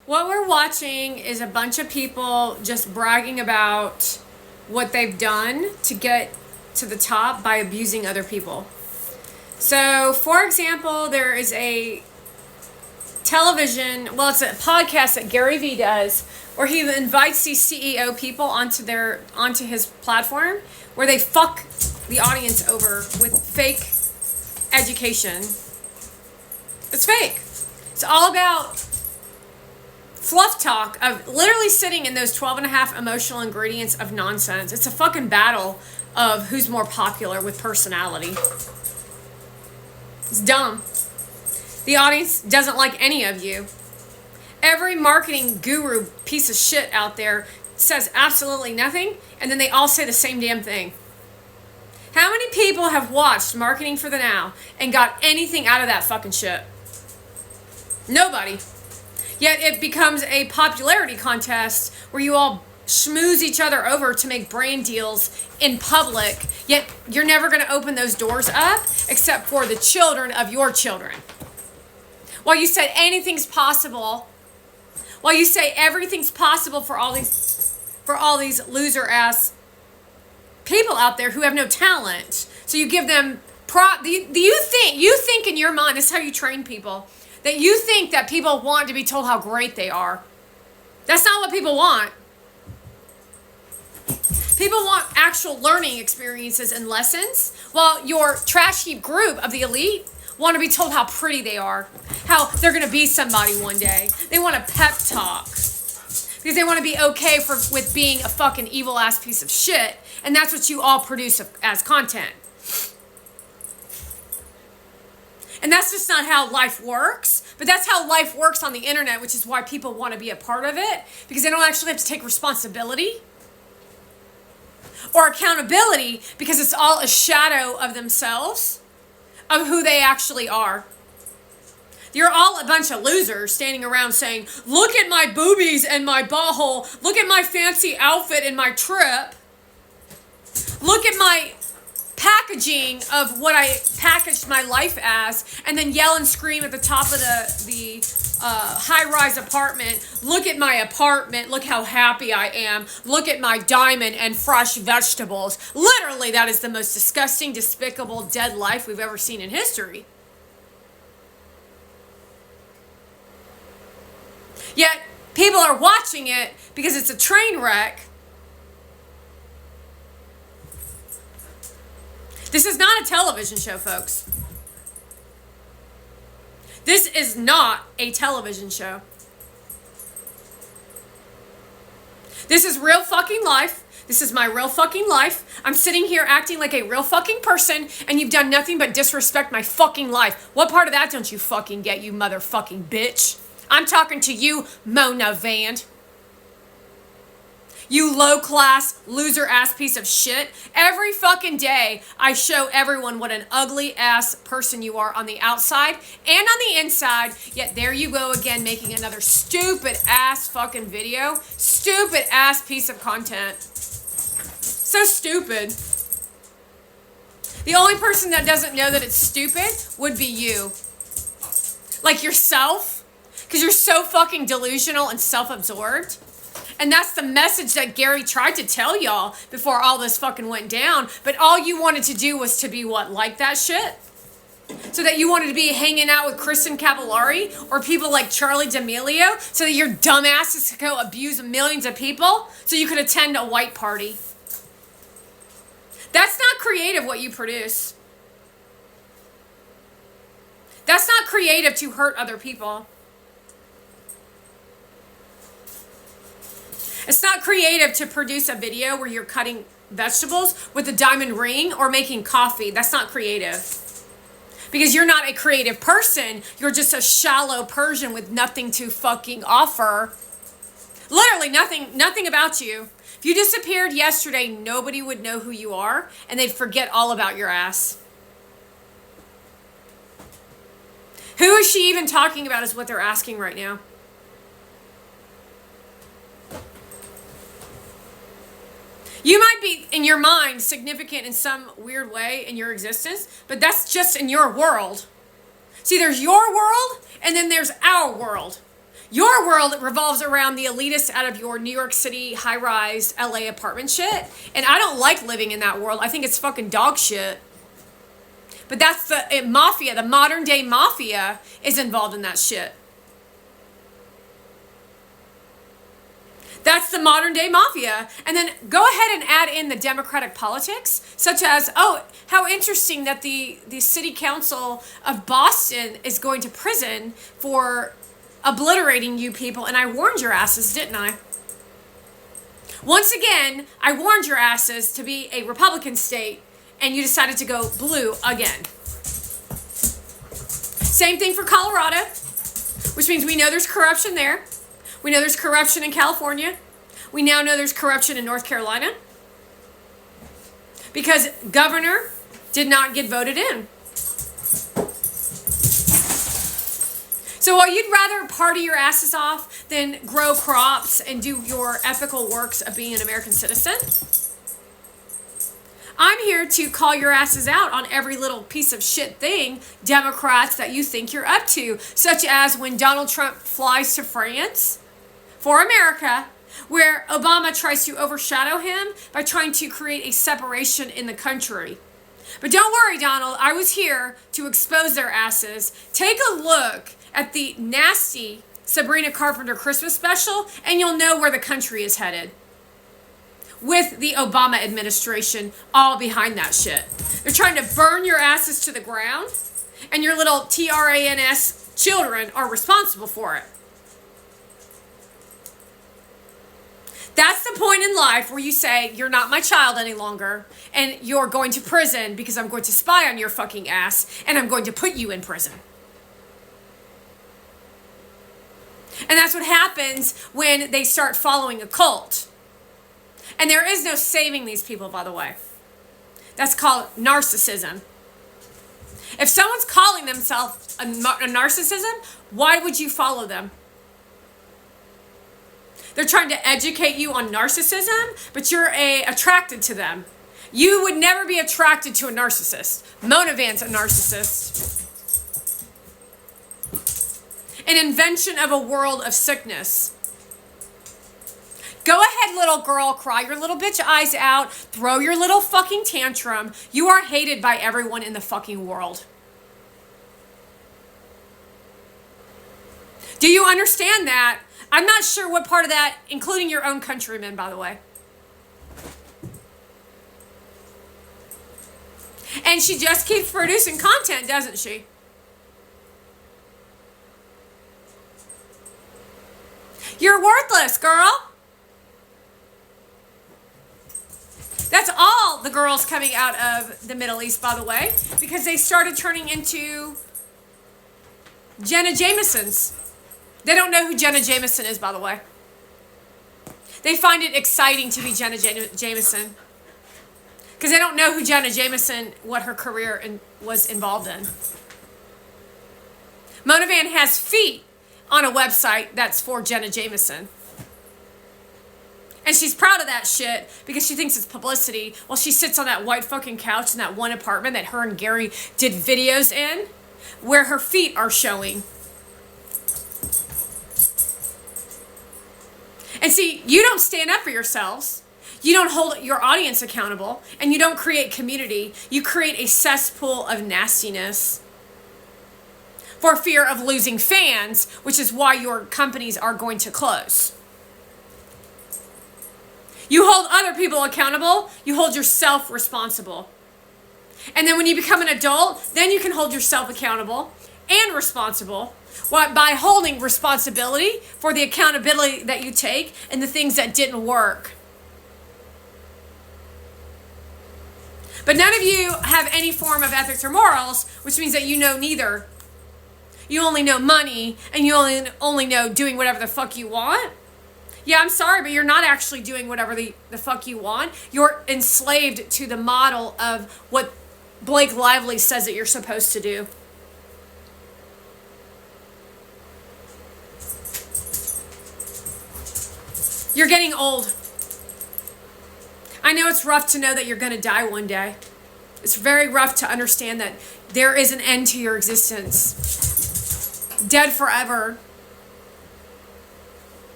What we're watching is a bunch of people just bragging about what they've done to get to the top by abusing other people. So, for example, there is a it's a podcast that Gary Vee does where he invites these CEO people onto his platform where they fuck the audience over with fake education. It's fake. It's all about fluff talk of literally sitting in those 12 and a half emotional ingredients of nonsense. It's a fucking battle of who's more popular with personality. It's dumb. The audience doesn't like any of you. Every marketing guru piece of shit out there says absolutely nothing, and then they all say the same damn thing. How many people have watched Marketing for the Now and got anything out of that fucking shit? Nobody. Yet it becomes a popularity contest where you all schmooze each other over to make brand deals in public, yet you're never going to open those doors up except for the children of your children. While you said anything's possible, while you say everything's possible for all these loser ass people out there who have no talent. So you give them you think in your mind, this is how you train people, that you think that people want to be told how great they are. That's not what people want. People want actual learning experiences and lessons, while your trash heap group of the elite want to be told how pretty they are, how they're going to be somebody one day. They want a pep talk because they want to be okay with being a fucking evil ass piece of shit, and that's what you all produce as content. And that's just not how life works, but that's how life works on the internet, which is why people want to be a part of it, because they don't actually have to take responsibility or accountability, because it's all a shadow of themselves, of who they actually are. You're all a bunch of losers standing around saying, look at my boobies and my butthole, look at my fancy outfit and my trip, look at my packaging of what I packaged my life as, and then yell and scream at the top of the high-rise apartment, look at my apartment, look how happy I am, look at my diamond and fresh vegetables. Literally, that is the most disgusting, despicable, dead life we've ever seen in history. Yet, people are watching it because it's a train wreck. This is not a television show, folks. This is not a television show. This is real fucking life. This is my real fucking life. I'm sitting here acting like a real fucking person, and you've done nothing but disrespect my fucking life. What part of that don't you fucking get, you motherfucking bitch? I'm talking to you, Mona Vand. You low-class, loser-ass piece of shit. Every fucking day, I show everyone what an ugly-ass person you are on the outside and on the inside, yet there you go again making another stupid-ass fucking video. Stupid-ass piece of content. So stupid. The only person that doesn't know that it's stupid would be you. Like yourself, because you're so fucking delusional and self-absorbed. And that's the message that Gary tried to tell y'all before all this fucking went down. But all you wanted to do was to be what? Like that shit? So that you wanted to be hanging out with Kristen Cavallari or people like Charlie D'Amelio so that your dumbasses could go abuse millions of people so you could attend a white party. That's not creative what you produce. That's not creative to hurt other people. It's not creative to produce a video where you're cutting vegetables with a diamond ring or making coffee. That's not creative. Because you're not a creative person. You're just a shallow Persian with nothing to fucking offer. Literally nothing about you. If you disappeared yesterday, nobody would know who you are, and they'd forget all about your ass. Who is she even talking about is what they're asking right now. You might be, in your mind, significant in some weird way in your existence, but that's just in your world. See, there's your world, and then there's our world. Your world revolves around the elitists out of your New York City high-rise LA apartment shit. And I don't like living in that world. I think it's fucking dog shit. But that's the mafia. The modern day mafia is involved in that shit. That's the modern day mafia. And then go ahead and add in the democratic politics, such as, oh, how interesting that the city council of Boston is going to prison for obliterating you people. And I warned your asses, didn't I? Once again, I warned your asses to be a Republican state, and you decided to go blue again. Same thing for Colorado, which means we know there's corruption there. We know there's corruption in California. We now know there's corruption in North Carolina because governor did not get voted in. So while you'd rather party your asses off than grow crops and do your ethical works of being an American citizen, I'm here to call your asses out on every little piece of shit thing, Democrats, that you think you're up to, such as when Donald Trump flies to France for America, where Obama tries to overshadow him by trying to create a separation in the country. But don't worry, Donald, I was here to expose their asses. Take a look at the nasty Sabrina Carpenter Christmas special, and you'll know where the country is headed. With the Obama administration all behind that shit. They're trying to burn your asses to the ground, and your little TRANS children are responsible for it. That's the point in life where you say, you're not my child any longer, and you're going to prison because I'm going to spy on your fucking ass, and I'm going to put you in prison. And that's what happens when they start following a cult. And there is no saving these people, by the way. That's called narcissism. If someone's calling themselves a narcissism, why would you follow them? They're trying to educate you on narcissism, but you're attracted to them. You would never be attracted to a narcissist. Mona Van's a narcissist. An invention of a world of sickness. Go ahead, little girl, cry your little bitch eyes out, throw your little fucking tantrum. You are hated by everyone in the fucking world. Do you understand that? I'm not sure what part of that, including your own countrymen, by the way. And she just keeps producing content, doesn't she? You're worthless, girl. That's all the girls coming out of the Middle East, by the way, because they started turning into Jenna Jamesons. They don't know who Jenna Jameson is, by the way. They find it exciting to be Jenna Jameson because they don't know who Jenna Jameson, what her career was involved in. Mona Van has feet on a website that's for Jenna Jameson. And she's proud of that shit because she thinks it's publicity while she sits on that white fucking couch in that one apartment that her and Gary did videos in where her feet are showing. And see, you don't stand up for yourselves. You don't hold your audience accountable. And you don't create community. You create a cesspool of nastiness for fear of losing fans, which is why your companies are going to close. You hold other people accountable. You hold yourself responsible. And then when you become an adult, then you can hold yourself accountable and responsible by holding responsibility for the accountability that you take and the things that didn't work. But none of you have any form of ethics or morals, which means that you know neither. You only know money, and you only know doing whatever the fuck you want. Yeah, I'm sorry, but you're not actually doing whatever the fuck you want. You're enslaved to the model of what Blake Lively says that you're supposed to do. You're getting old. I know it's rough to know that you're going to die one day. It's very rough to understand that there is an end to your existence. Dead forever.